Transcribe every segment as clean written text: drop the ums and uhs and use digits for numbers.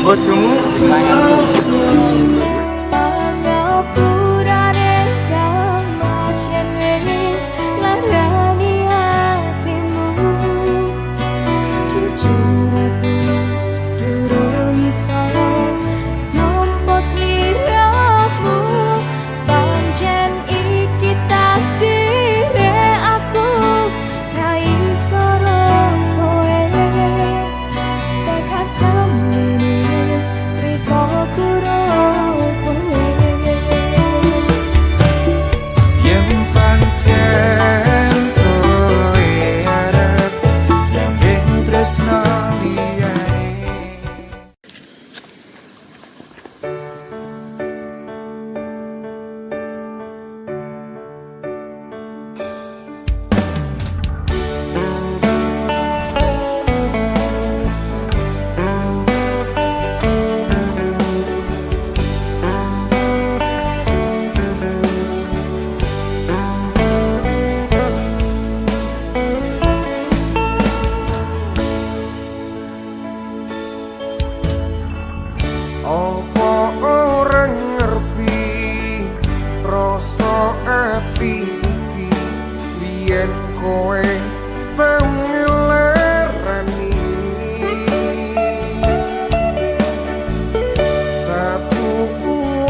Bojomu kowe tau ngelerani tapi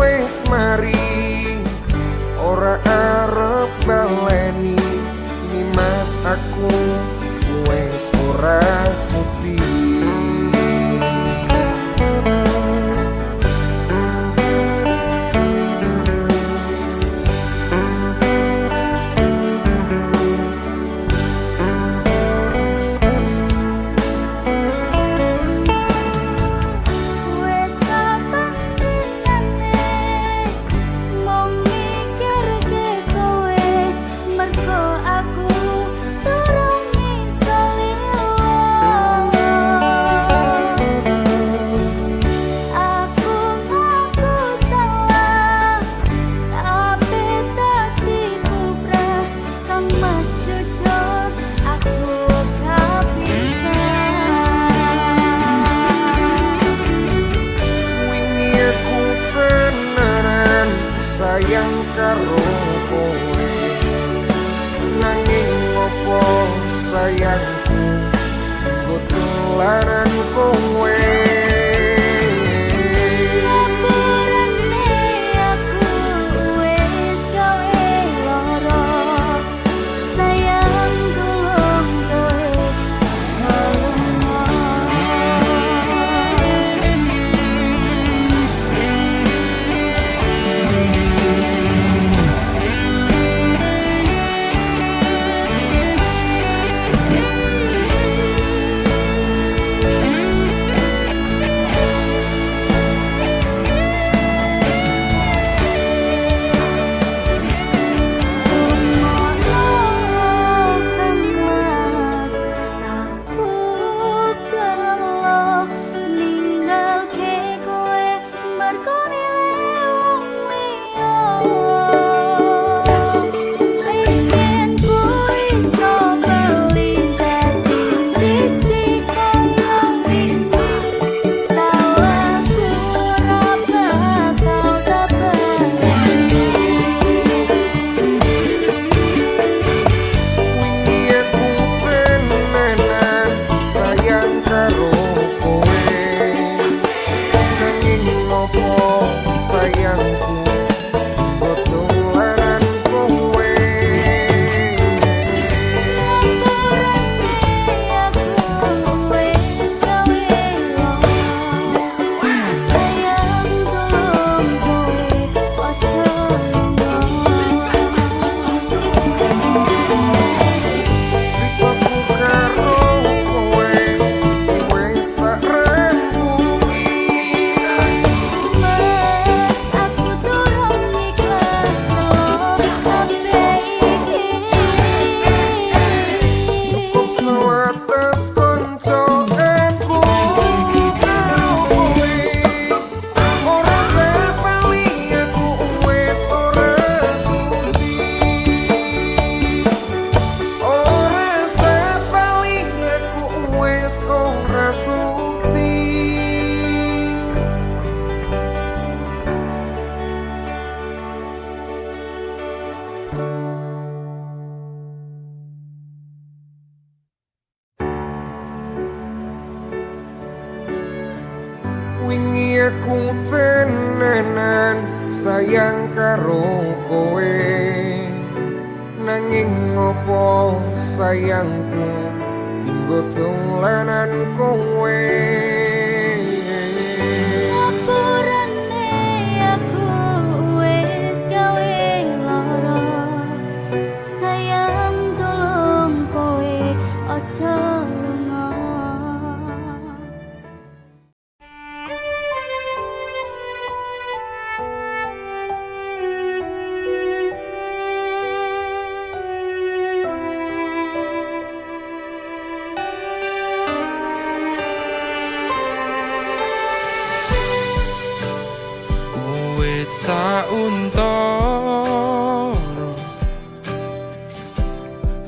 wis mari ora arep baleni Nimas aku wis ora sudi. Sayang karo kowe nanging ngopo sayangku nggo tularan kowe Wingi aku tenanan sayang karo kowe, nanging ngopo sayangku tinggo tulanan kowe. Ngapurane aku wis gawe lara, sayang tolong kowe aja lunga. Wis sauntara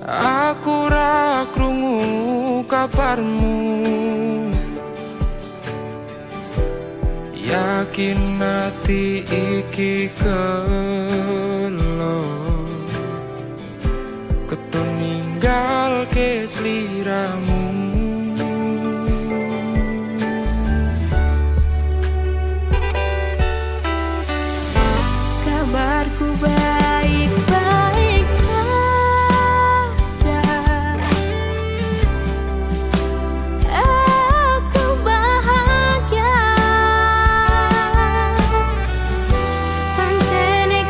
aku ra krungu kabarmu, yakin ati iki kelo keton ninggal ke sliramu. Kabarku baik-baik saja, aku bahagia. Pancene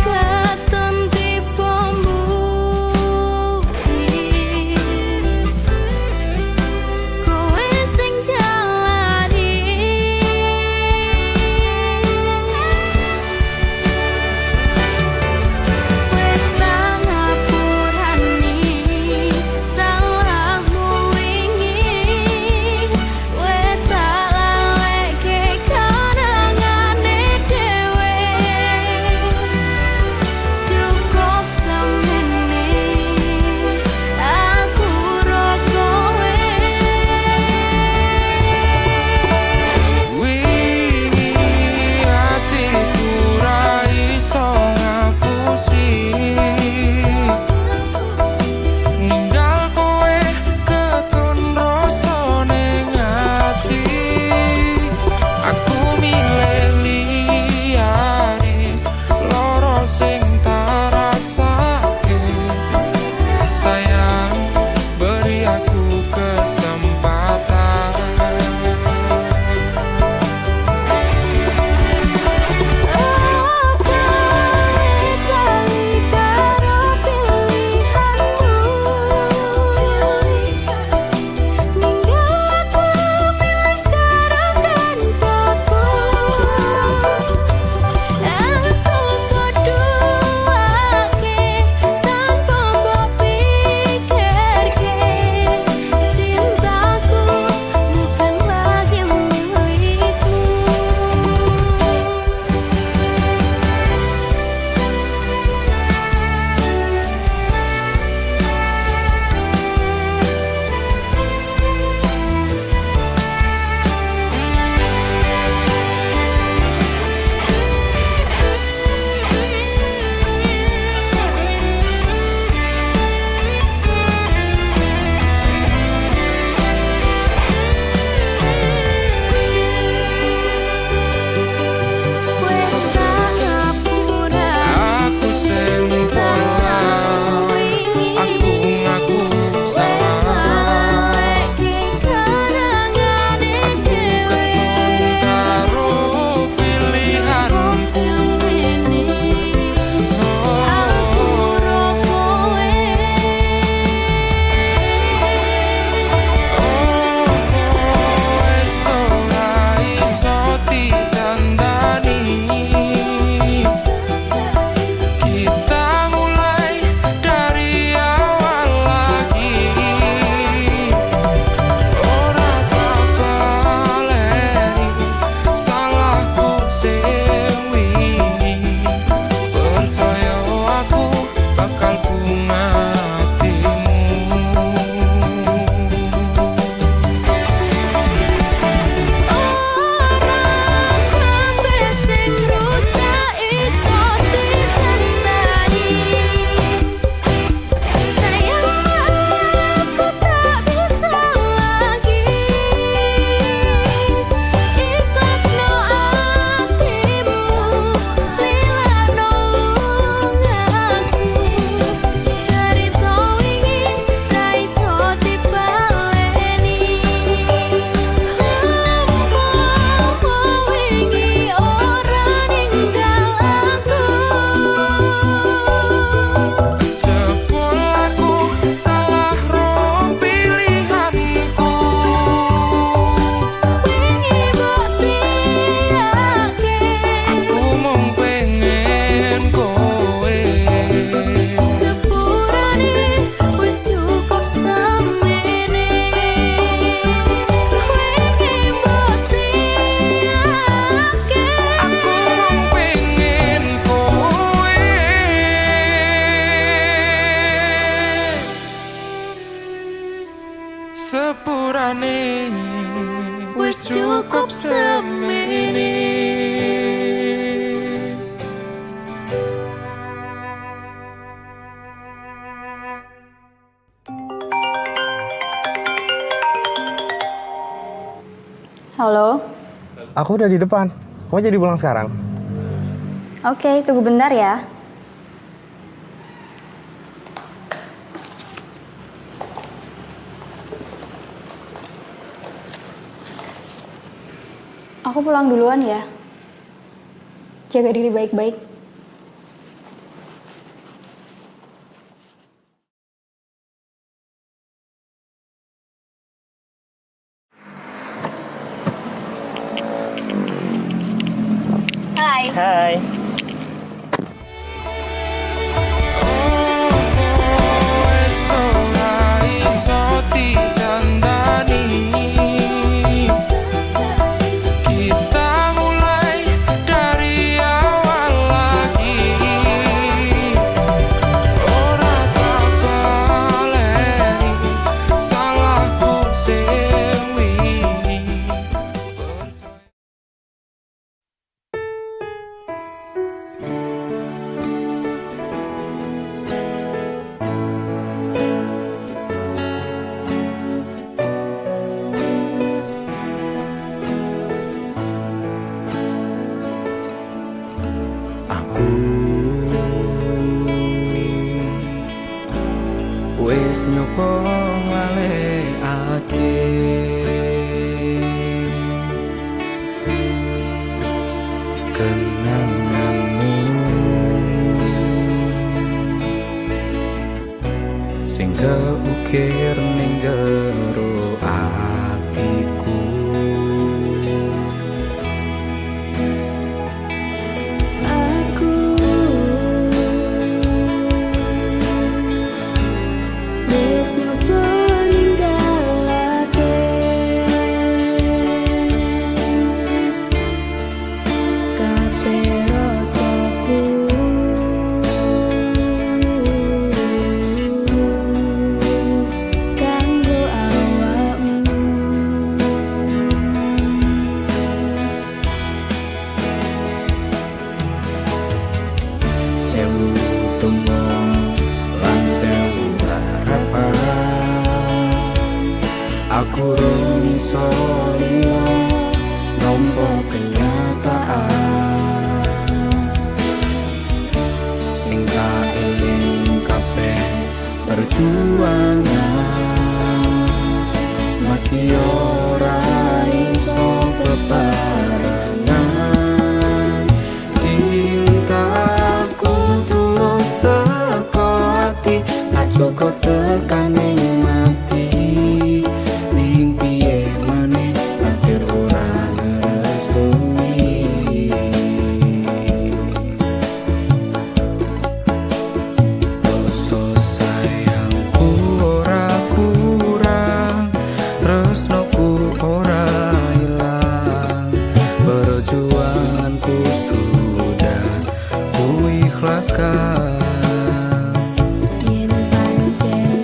cukup semini. Halo. Aku udah di depan. Kamu jadi pulang sekarang? Oke, tunggu bentar ya. Aku pulang duluan ya. Jaga diri baik-baik. Hai. Hai. Wes ora iso dikandani. Kita mulai dari awal lagi. Ora tak baleni salahku sing wingi. Aku wis nyoba nglalekake kenanganmu sing keukir ning jero atiku. Aku wis nyoba ninggalake kabeh rasaku, kanggo awakmu. Sewu tunggu lan sewu harapan, aku rung iso lilo nampa kenyataan sing tak eling kabeh perjuangan masih ora iso bebarengan. Cintaku tulus saka ati, tak cukup tekan ning mati. Ning piye maneh takdir ora ngrestui. Rasa sayangku ora kurang, tresnoku ora ilang. Perjuanganku sudah ku ikhlaskan. Yen pancen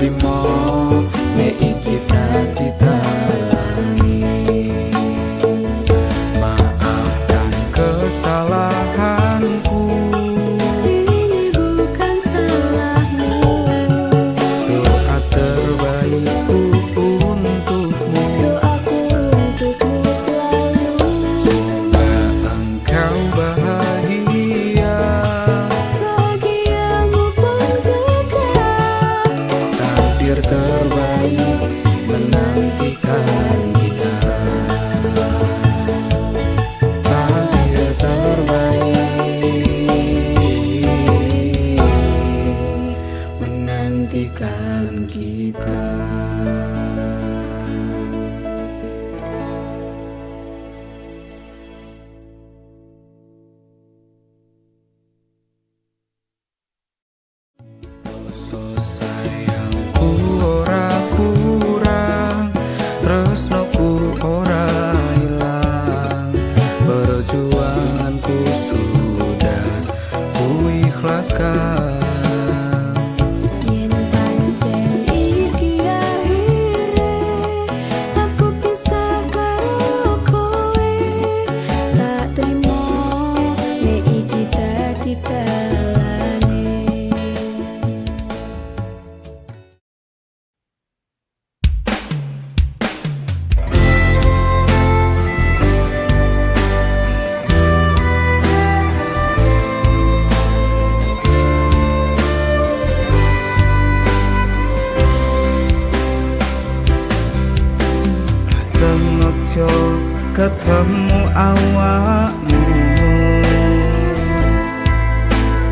trimo nek iki dadi dalane. Maafkan kesalahanku, Ini bukan salahmu. doa terbaikku untukmu. Doaku untukmu selalu. Semoga engkau bahagia, Bahagiamu pun juga. takdir terbaik menantikan kita. Takdir terbaik menantikan kita. Rasa sayangku ora kurang, tresnoku ora ilang, perjuanganku sudah ku ikhlaskan. Yen pancen iki akhire, aku pisah karo kowe. Tak trimo nek iki dadi dalane. Sengaja ketemu awakmu,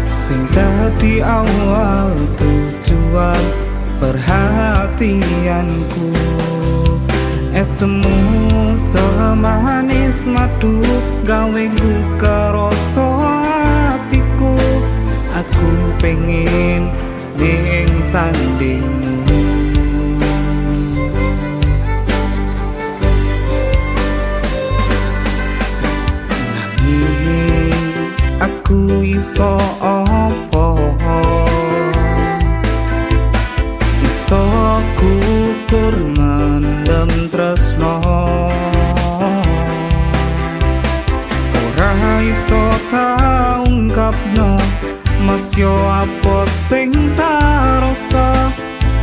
sing dadi awal tujuan perhatianku. Esemu semanis madu gawe buka rasa hatiku. Aku pengen ning sandingmu. Aku iso apa, iso kukur mendem tresno, ora iso tak ungkapno, mas yo apa sing tak rasa.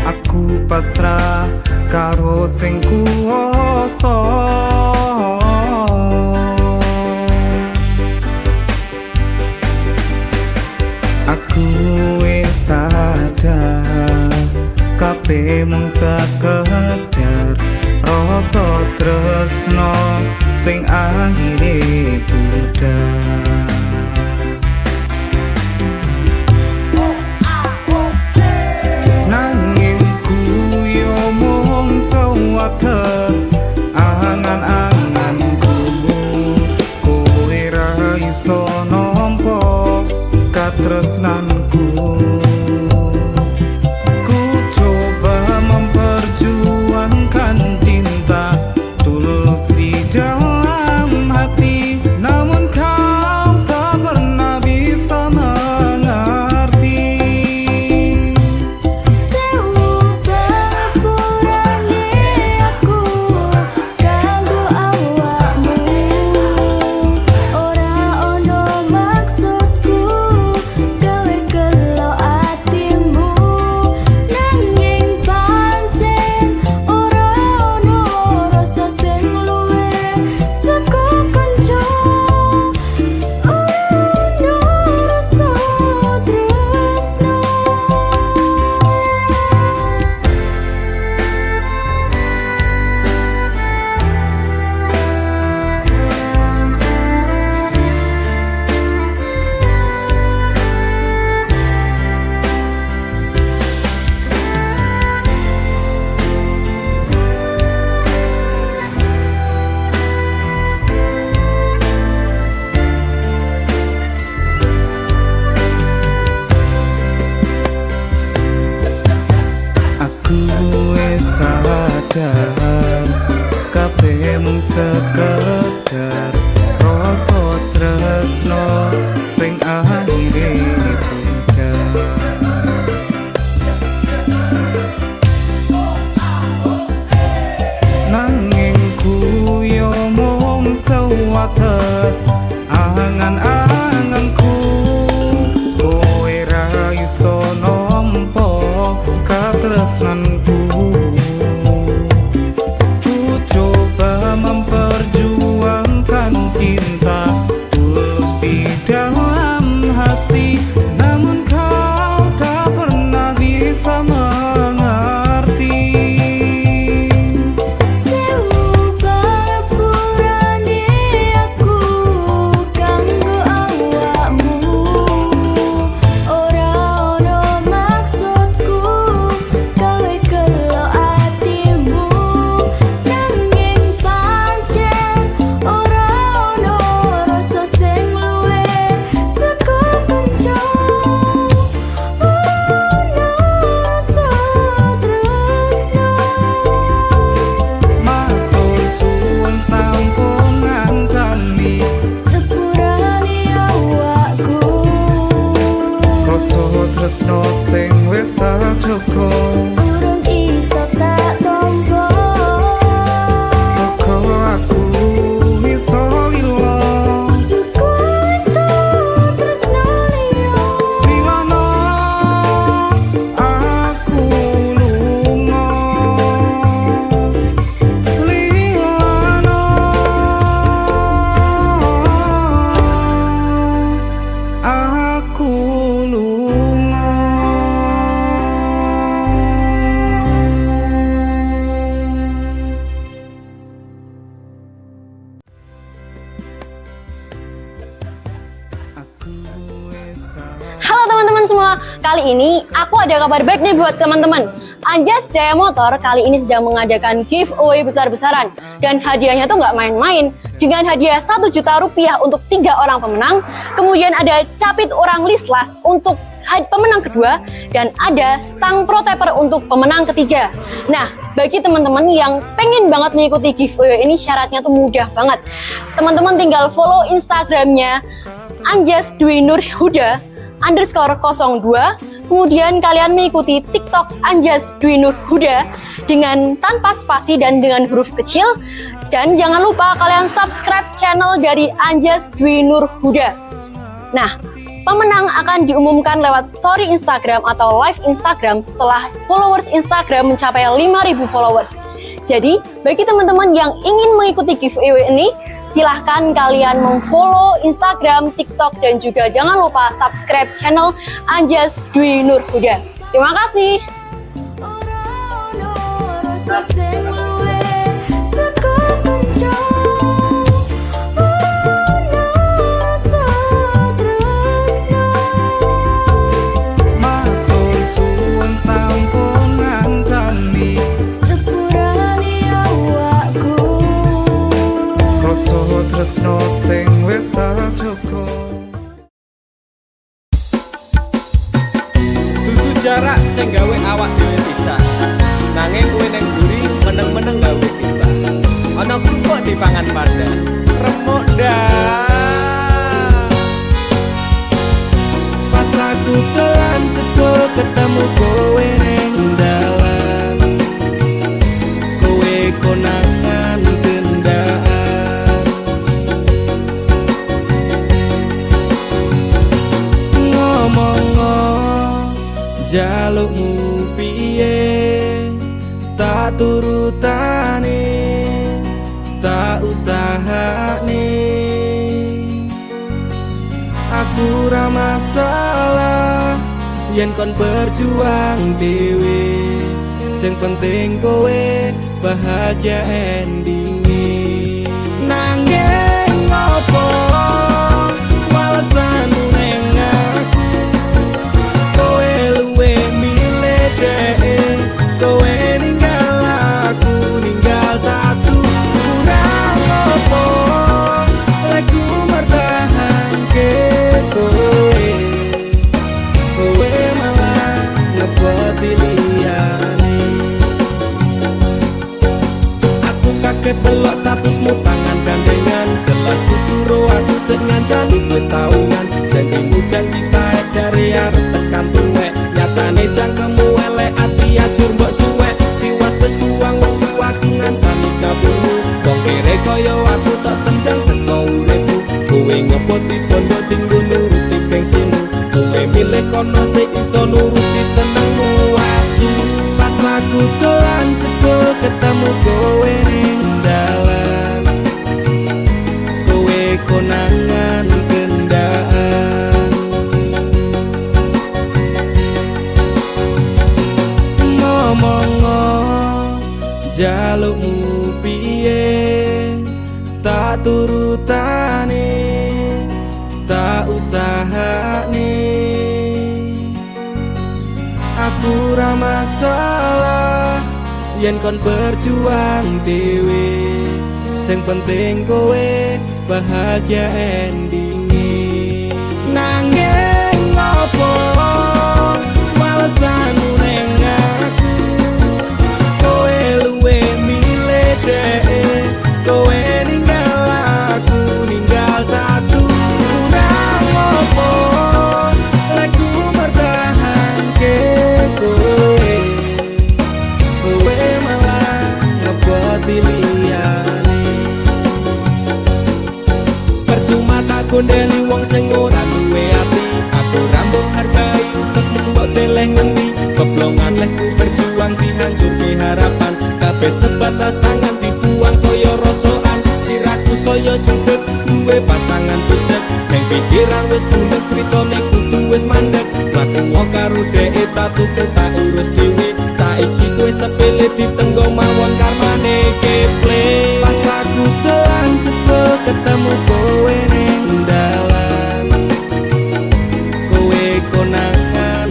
Aku pasrah karo sing kuwasa. Aku wis sadar kabeh mung sekedar rasa tresno sing akhire pudar. Nanging ku yo mung sewates angan-anganku, kowe ra iso nampa katresnanku. Ku coba memperjuangkan cinta tulus di dalam hati, namun kau tak pernah bisa mengerti. Sewu pepurane aku kanggo awakmu. Ora ono maksudku gawe gelo atimu. Nanging pancen ora ono rasa sing luwe saka kanca. Ora ono rasa tresno. Aku wis sadar kabeh mung sekedar rasa tresno sing akhire pudar. kali ini aku ada kabar baik nih buat teman-teman. Anjas Jaya Motor kali ini sedang mengadakan giveaway besar-besaran. Dan hadiahnya tuh nggak main-main. Dengan hadiah 1 juta rupiah untuk 3 orang pemenang. Kemudian ada capit orang lislas untuk pemenang kedua. Dan ada stang protector untuk pemenang ketiga. Nah, bagi teman-teman yang pengen banget mengikuti giveaway ini, syaratnya tuh mudah banget. Teman-teman tinggal follow Instagramnya Anjas Dwi Nur Huda _02. Kemudian kalian mengikuti TikTok Anjas Dwi Nur Huda dengan tanpa spasi dan dengan huruf kecil. Dan jangan lupa kalian subscribe channel dari Anjas Dwi Nur Huda. Nah, pemenang akan diumumkan lewat story Instagram atau live Instagram setelah followers Instagram mencapai 5.000 followers. Jadi, bagi teman-teman yang ingin mengikuti giveaway ini, silahkan kalian memfollow Instagram, TikTok, dan juga jangan lupa subscribe channel Anjas Dwi Nur Huda. Terima kasih. Rasa sing luwe saka kencang, rasa tresno. Matur suwun sampun ngancani Sepurane awakku, rasa tresno sing wis cukup. Dudu jarak sing gawe awak dhewe pisah. Nanging kowe ning mburi meneng-meneng gawe pisah. Ana kok dipangan panda. Remuk dah. Pas aku telan cedol ketemu kowe ning dalan. Kowe konangan gendaan. Ngomong jalukmu piye, tak turutane, tak usahane. Aku ra masalah yen kon berjuang dhewe. Sing penting kowe bahagia endinge. Nanging ngopo walesanmu ning aku, kowe luwe milih dhewe. Kowe ninggal aku, ninggal tatu. Kurang apa lek ku mertahanke kowe. Kowe malah ngeboti liyane. Aku kaget delok statusmu tangan gandengan. Jelas uturo aku sing ngancani kowe taungan. Janjimu janji taek jare arep tekan tuwek. Nyatane cangkemmu elek, ati ajur mbok suwek. Tiwas wis kuwang wong tuaku ngancani kaburmu. Wong kere kaya aku tak tendang saka uripku. Kowe ngepoti bondo tinggo nuruti gengsimu. Kowe milih kono sing iso nuruti senengmu asu. Pas aku dolan jebul ketemu kowe ning dalan. Kowe konangan gendaan. Ngomong jalukmu piye, tak turutane, tak usahane. Aku ra masalah yen kon berjuang dhewe. Sing penting kowe bahagia endinge. Nanging ngopo walesanmu ning aku, kowe luwe milih dhewe. Kowe ninggal aku, ninggal tatu. Kurang apa lek ku mertahanke kowe. Kowe malah ngeboti liyane. Percuma tak gondeli wong sing ora duwe ati. Aku ra mbok hargai utekmu mbok deleh ngendi. Keblongan lekku berjuang dihancurke harapan. Kabeh sebatas angan dibuang kaya rosokan. Sirahku saya jemput duwe pasangan bejek. Neng pikiran wis bulet critane kudu wis mandek. Laku wong karo dhek tatu tak urus dhewe. Saiki kowe sepele ditenggo mawon karmane keple. Pas aku telan jebul ketemu kowe ning dalan. Kowe konangan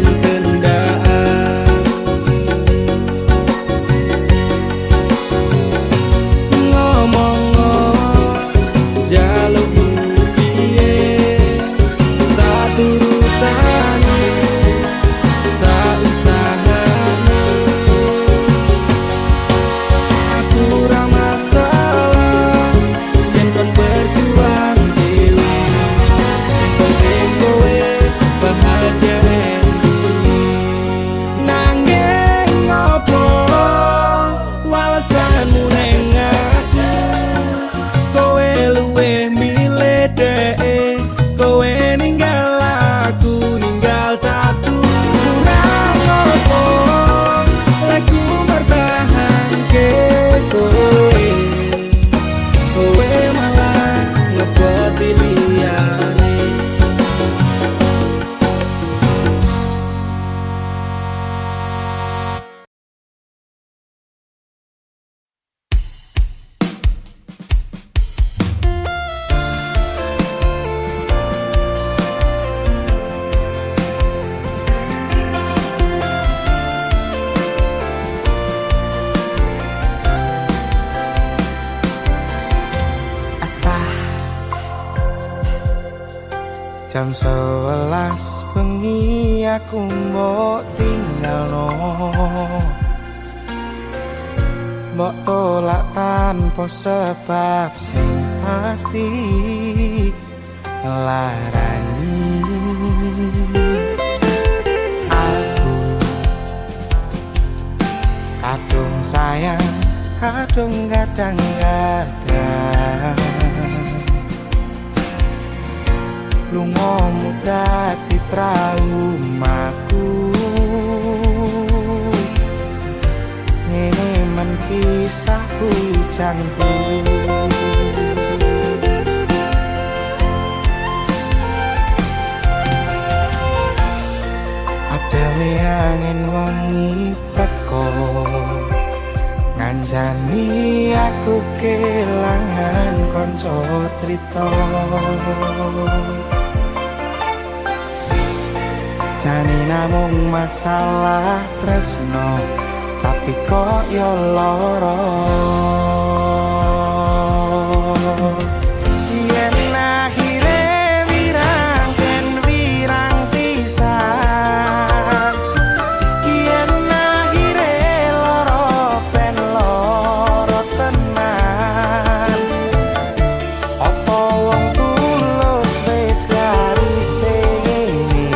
Jam 11 bengi aku mbok tinggalno, mbok tolak tanpa sebab sing pasti larani. Aku kadung sayang, kadung kadang-kadang lunga muda di traumaku. Ngene men kisah hujanku. Adewe angin wengi teko nganjani aku kelangan konco cerita. Jane namung masalah tresno, tapi kok yo lara. Yen akhire wirang ten wirang pisan, yen akhire lara ben lara tenan. Apa wong tulus wis garise ngene,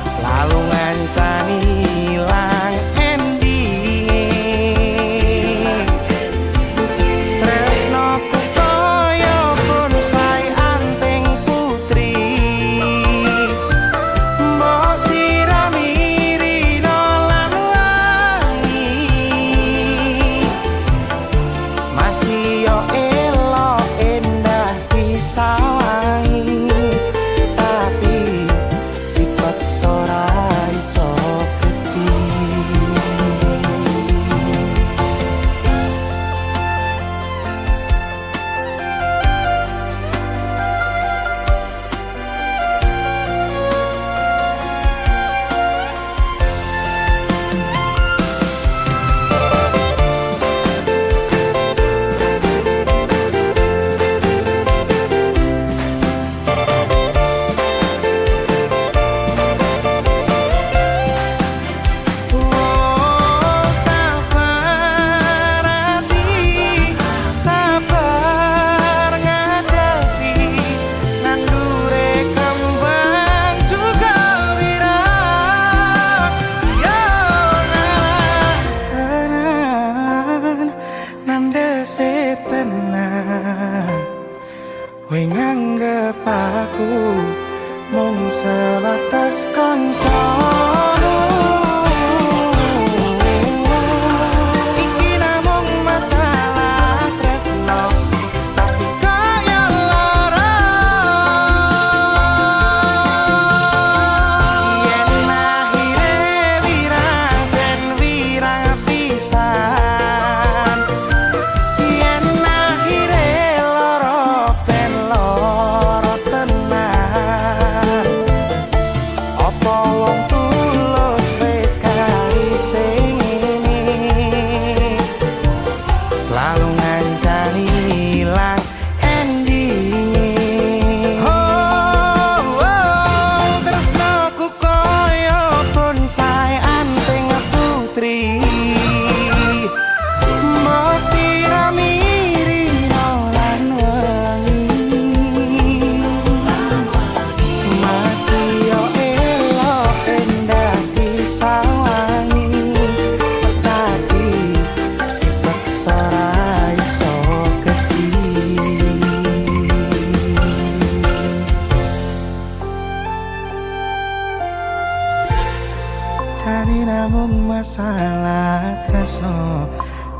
selalu ngancani ilang ending. Tresnoku koyo bonsai anting putri, mbok sirami rino lan wangi. Masih yo elok endah disawangi, tapi dipaksa ra iso gedhi. Sabar ati, sabar ngadepi nandure kembang juga wirang. Yo tenan nandese tenan, kowe nganggep aku mung sebatas kanca. Iki namung masalah tresno, tapi kaya lara. Yen akhire wirang ben wirang pisan, yen akhire lara ben lara tenan. Apa wong tulus wis karise ngene, selalu ngancani ilang ending. Tresnoku koyo bonsai anting putri, mbok sirami rino lan wangi. Masih yo elok endah disawangi, tapi dipaksa ra iso gedhi. Jane namung masalah tresno,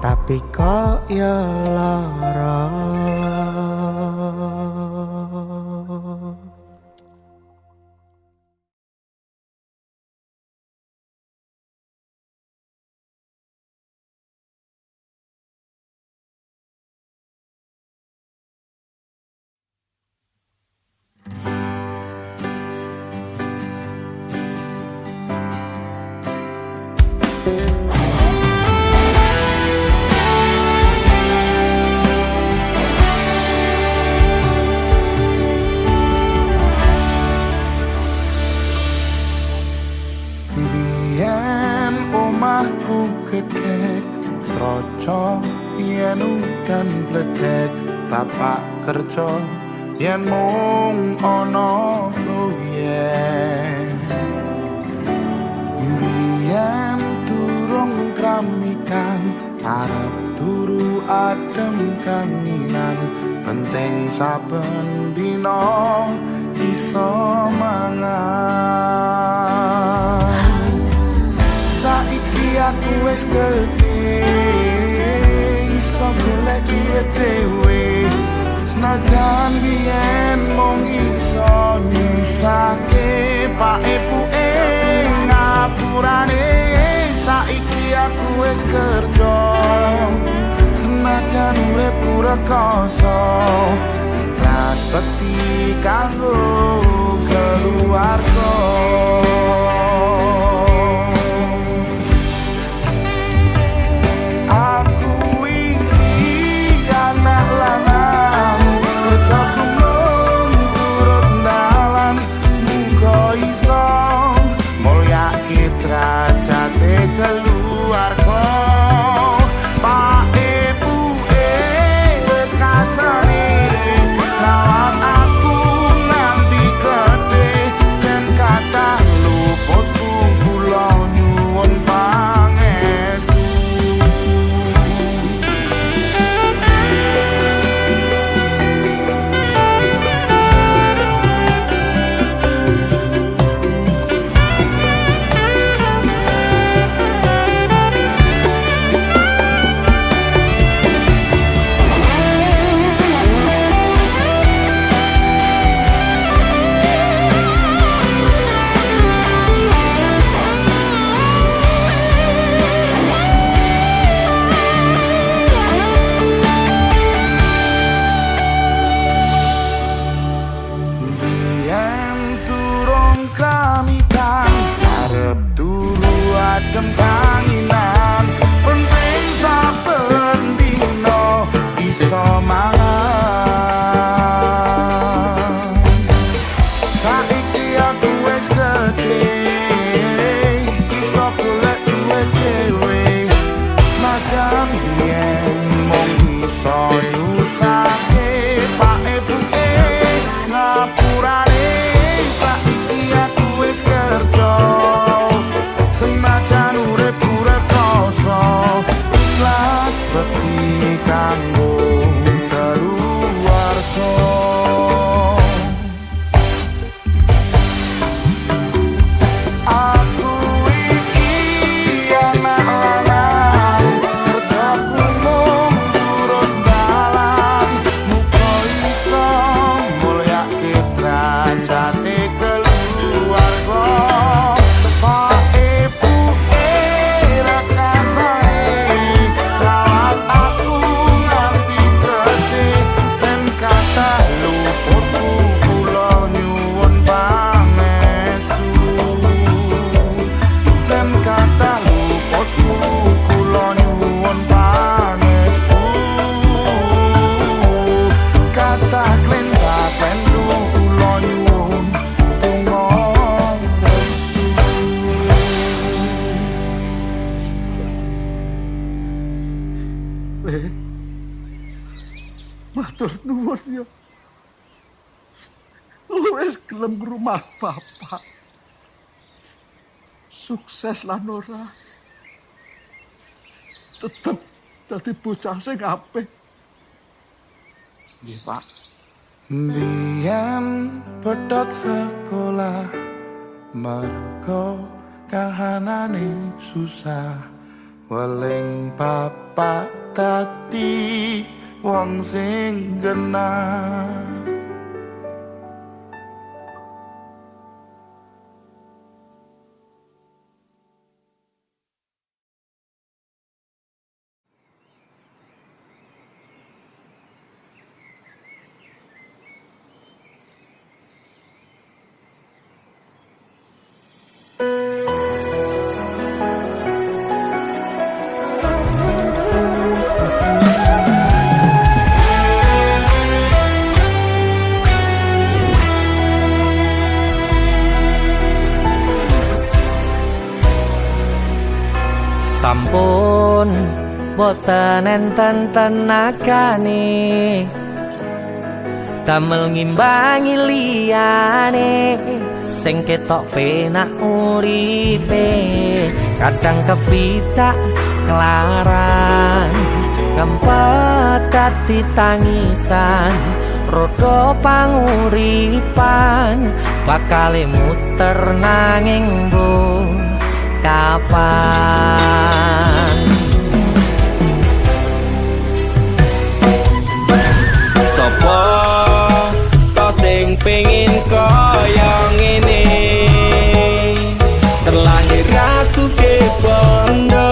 tapi kok yo lara. gedek troco yen udan bledek tapak kerja yen mung ana proyek biyen durung kramikan arep turu adem kanginan penting saben dina iso mangan saiki aku wis gedhe iso golek duit dhewe senajan biyen mung iso nyusahke pak epuke ngapurane saiki aku wis kerja senajan uripku rekoso ikhlas bekti kanggo keluarga aku iki anak lanang kerjaku mung turut dalan muga iso mulyake derajate keluarga pak epuke kasane rawat aku nganti gedhe dan kathah luputku kula nyuwun pangestu biyen turung kramikan arep turu adem kanginan penting saben dina iso mangan saiki aku wis gedhe iso golek duit dhewe najan biyen mung iso nyusahke pak epuke ngapurane saiki aku wis kerja senajan uripku rekoso ikhlas bekti kanggo keluarga aku iki anak lanang kerjaku mung turut dalan muga iso mulyake derajate keluarga pak epuke rekasane rawat aku nganti gedhe dan kathah luputku kula nyuwun pangestu dan kathah luputku kula nyuwun pangestu kathah klentak pentu kula nyuwun donga restu Matur nuwun ya. Wis gelem rumah bapak. Sukses lan ora. Tetep dadi bocah sing apik. Nggih, Pak. biyen pedhot sekolah mergo kahanane susah weling bapak dadi wong sing genah sampun boten enten tenagane damel ngimbangi liyane sing ketok penak uripe kadang kepitak kelaran kempet dadi tangisan rodo panguripan bakale muter nanging bu kapan Sopo to sing pengin kaya ngene terlahir rasuke bondo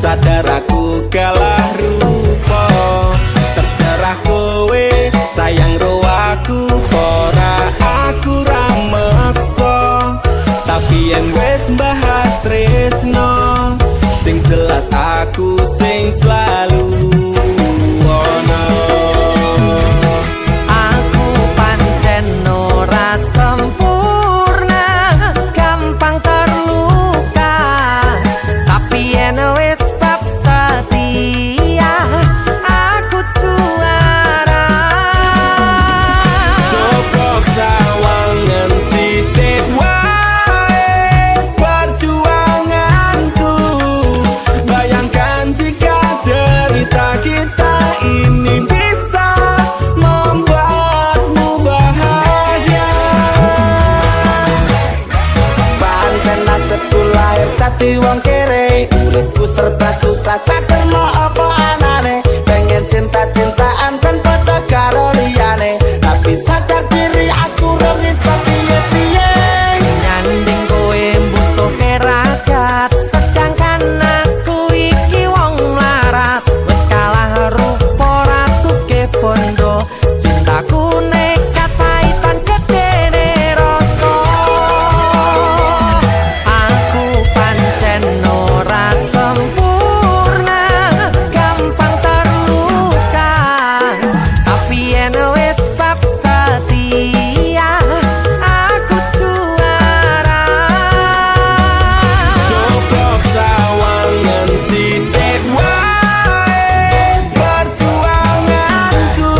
sadar aku kalah rupa terserah kowe sayang ro aku ora aku ra meksa tapi yen wis bahas tresno sing jelas aku sing selalu ono aku pancen ora sempurna gampang terluka tapi yen wis bab setia aku juara Joko sawangan sithik wae perjuanganku bayangkan jika cerita kita ini bisa membuatmu bahagia pancen nasibku lahir dadi wong kere uripku serba susah sadar mau apa anane pengen cinta-cintaan kan padha karo liyane tapi sadar diri aku ora bisa piye-piye nyanding kowe butuh keragat sedangkan aku iki wong melarat wis kalah rupa rasuke bondo cintaku nekat paitan gedene rasa aku pancen ora sempurna gampang terluka tapi yen wis bab setia aku juara Joko sawangan sithik wae perjuanganku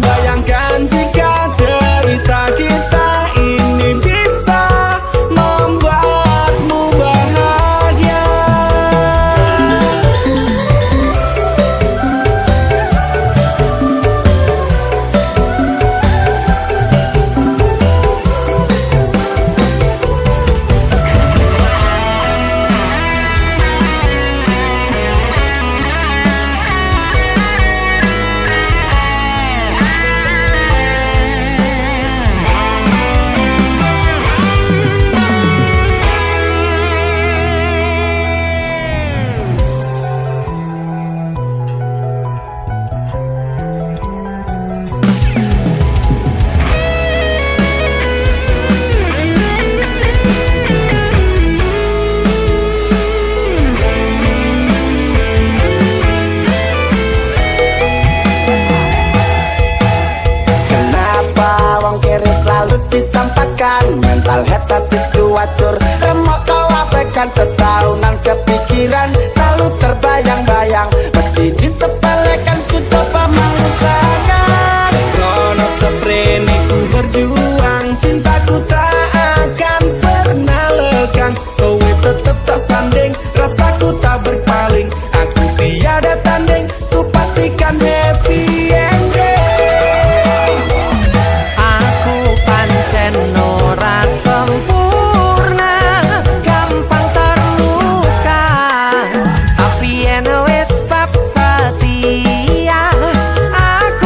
bayangkan jika cerita kita ini bisa membuatmu bahagia Kenapa wong kiri selalu dicampakkan mental head tadi kuacur remok kau abaikan setaunan kepikiran selalu terbayang-bayang mesti disepelekan ku coba mengusahakan Seprono seprene ku berjuang cintaku tak akan pernah lekang kowe tetep tak sanding rasaku tak berpaling aku tiada tanding ku pastikan happy ending aku pancen ora sempurna gampang terluka tapi yen wis bab setia aku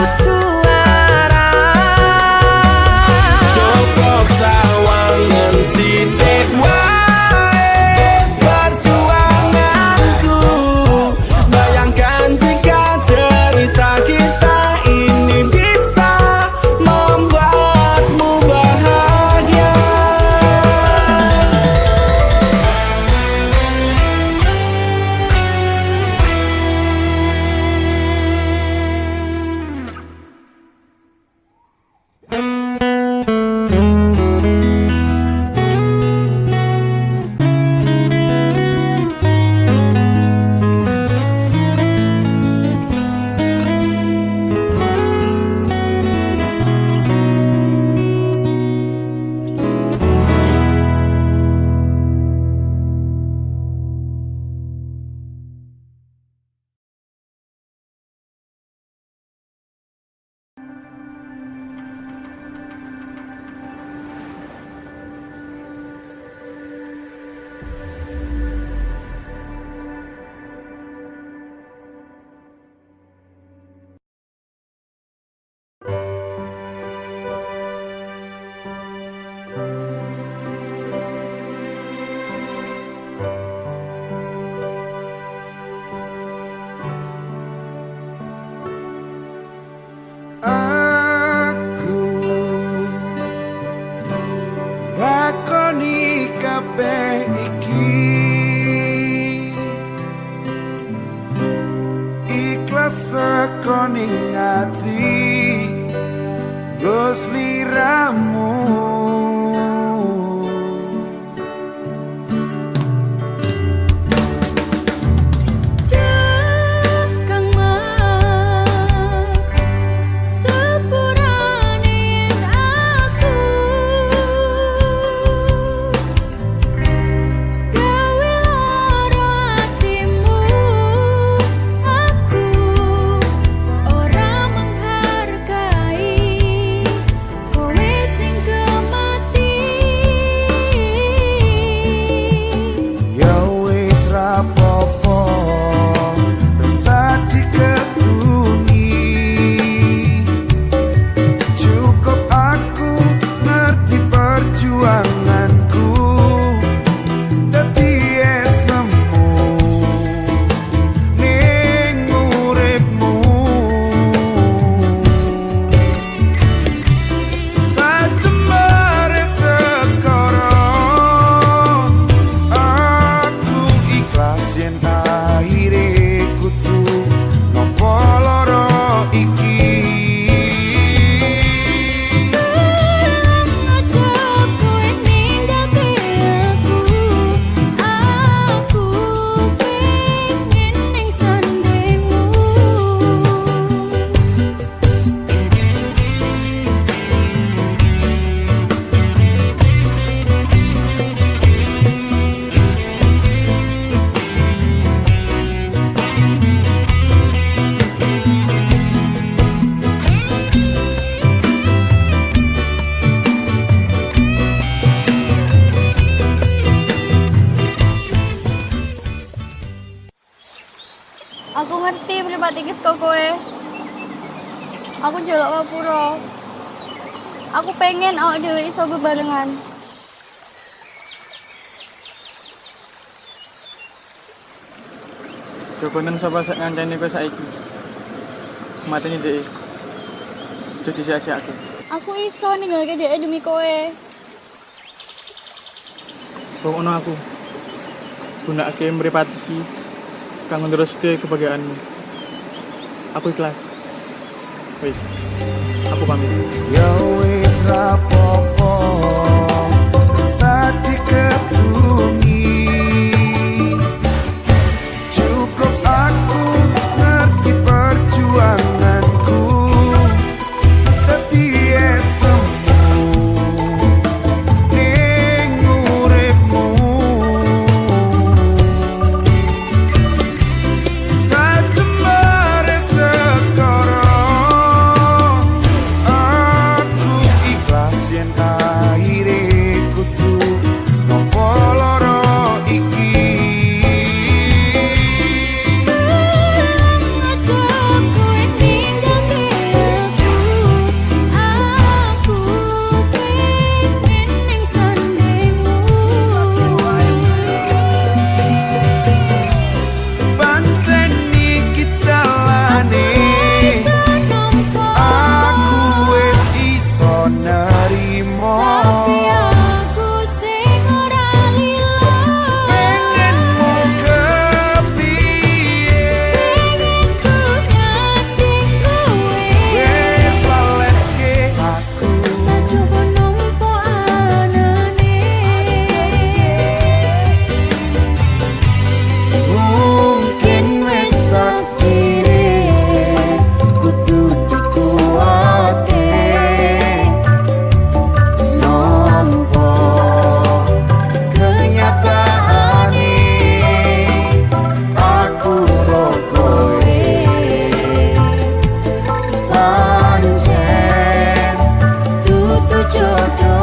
sekoning ati Gus liramu Kang Mas sepuranin aku gawe lara hatimu aku ora menghargai kowe sing kemati Ya wis rapopo rasa diketuni Cukup aku ngerti perjuanganku Dadi esemu ning uripmu Sajembare sekara Aku ikhlas yen akhire kudu nopo loro iki aja kowe ninggake aku pengen ning sandengmu Aku ngerti mripate iki saka kowe. Aku njaluk ngapura. Aku pengen awak dhewe iso bebarengan. Coba nang sapa sak ngancani kowe saiki. Mateni dhek. Jadi sia-siake. Aku iso ninggalke dhek demi kowe. Pokoknya aku gunakake mripate iki kanggo neruske kebahagiaanmu. Aku ikhlas. Wis. Aku pamit. Ya wis rapopo rasa diketuni Cukup aku ngerti perjuanganku Dadi esemu ning uripmu Sajembare sekara Aku ikhlas yen akhire kudu nopo loro iki aja kowe ninggake aku pengen ning sandengmu Panceni kita lane nampa Aku wis iso nerimo aku sing ora lilo Pengenmu kepiye pengen ku nyanding kowe Wis laleke aku coba nampa anane Mungkin wis takdire kudu dikuwate Nampa kenyataane aku rokoe Pancen tutu jodoh